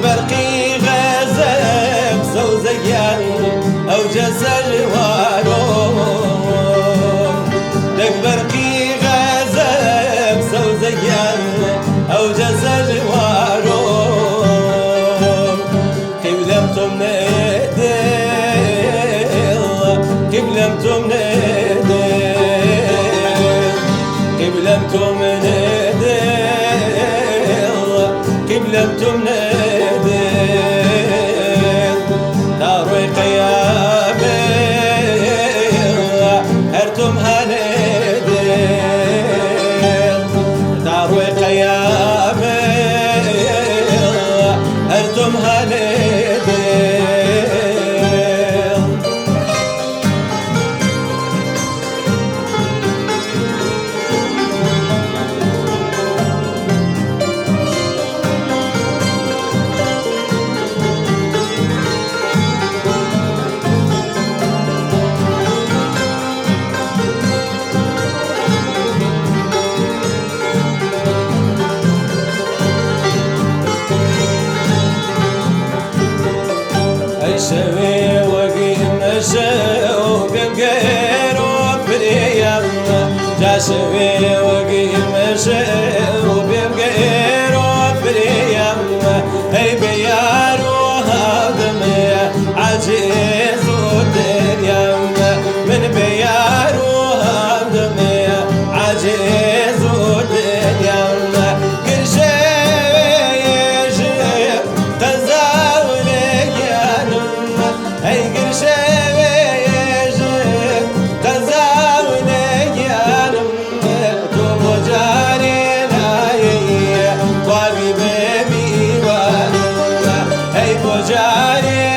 برقي غزب زوزيان أو جسر وارون دق برقي غزب زوزيان أو جسر وارون قبلمتم ندل قبلمتم ندل قبلمتم ندل قبلمتم ندل داروي قيامي هرتم هندل داروي قيامي هرتم هندل شوي وقيم شو بمقير وبريم جاشوي وقيم شو بمقير وبريم اي بيار وهادم عجيز ودريم من بيار وهادم عجيز ودريم جاري